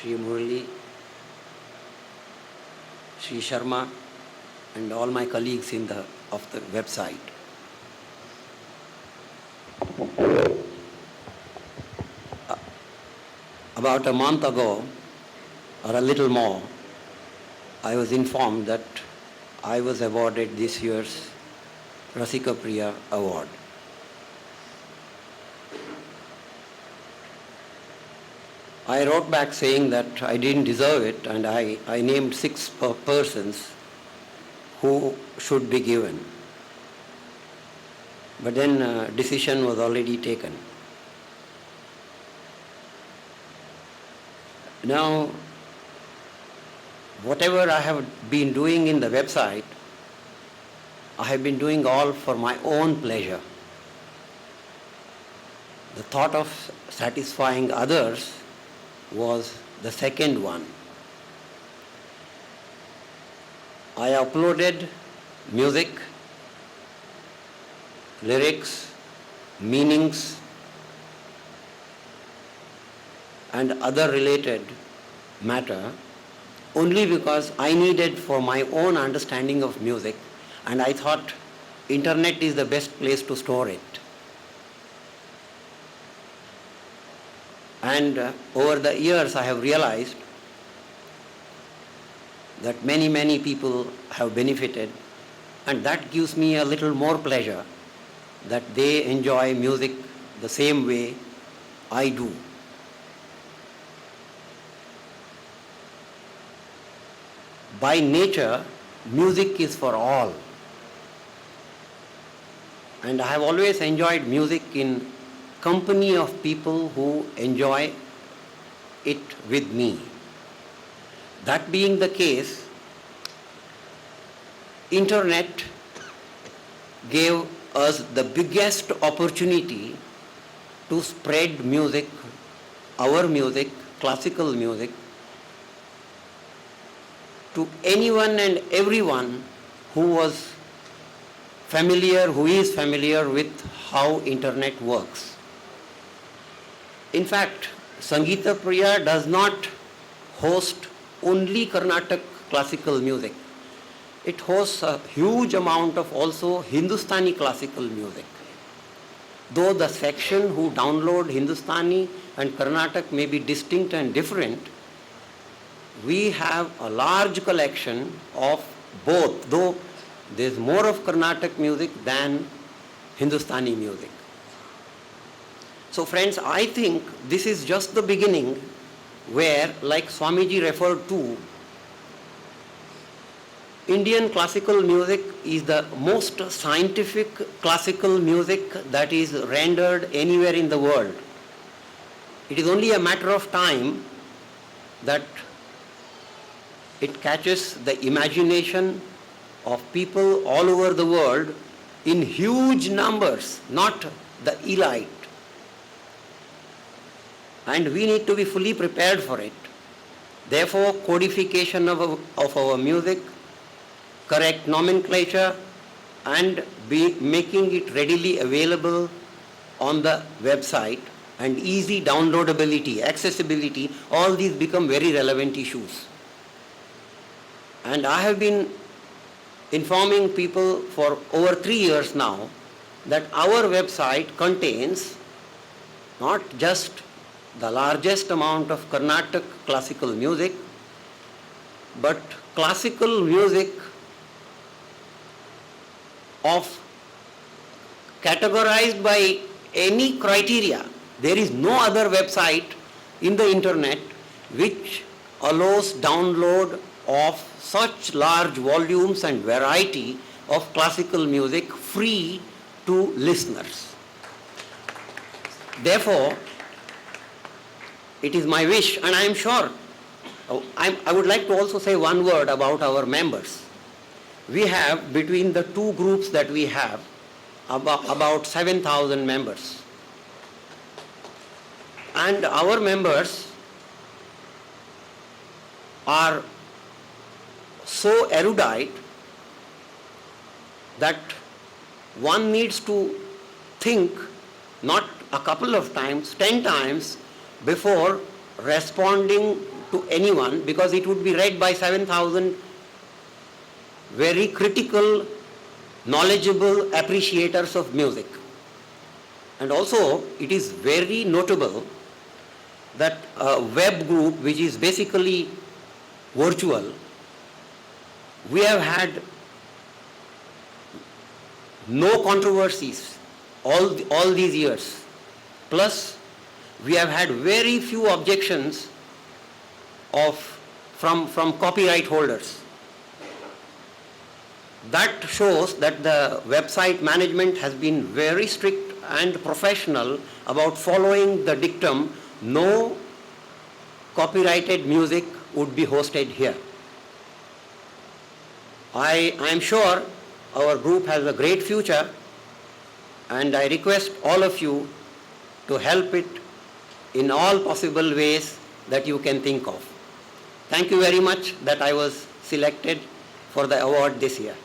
Sri Murali, Sri Sharma, and all my colleagues of the website. About a month ago, or a little more, I was informed that I was awarded this year's Rasika Priya Award. I wrote back saying that I didn't deserve it, and I named 6 persons who should be given. But then a decision was already taken. Now, whatever I have been doing in the website, I have been doing all for my own pleasure. The thought of satisfying others was the second one. I uploaded music, lyrics, meanings, and other related matter only because I needed for my own understanding of music, and I thought internet is the best place to store it. And over the years I have realized that many people have benefited, and that gives me a little more pleasure that they enjoy music the same way I do. By nature, music is for all. And I have always enjoyed music in company of people who enjoy it with me. That being the case, internet gave us the biggest opportunity to spread music, our music, classical music, to anyone and everyone who is familiar with how internet works. In fact, Sangeeta Priya does not host only Carnatic classical music. It hosts a huge amount of also Hindustani classical music. Though the section who download Hindustani and Carnatic may be distinct and different, we have a large collection of both, though there is more of Carnatic music than Hindustani music. So friends, I think this is just the beginning where, like Swamiji referred to, Indian classical music is the most scientific classical music that is rendered anywhere in the world. It is only a matter of time that it catches the imagination of people all over the world in huge numbers, not the elite. And we need to be fully prepared for it. Therefore, codification of our music, correct nomenclature, and making it readily available on the website, and easy downloadability, accessibility, all these become very relevant issues. And I have been informing people for over 3 years now that our website contains not just the largest amount of Carnatic classical music, but classical music of categorized by any criteria. There is no other website in the internet which allows download of such large volumes and variety of classical music free to listeners. Therefore, it is my wish, and I am sure, I would like to also say one word about our members. We have, between the two groups that we have, about 7,000 members. And our members are so erudite that one needs to think not a couple of times, 10 times before responding to anyone because it would be read by 7,000 very critical, knowledgeable appreciators of music. And also, it is very notable that a web group which is basically virtual, we have had no controversies all these years. Plus, we have had very few objections from copyright holders. That shows that the website management has been very strict and professional about following the dictum, no copyrighted music would be hosted here. I am sure our group has a great future, and I request all of you to help it in all possible ways that you can think of. Thank you very much that I was selected for the award this year.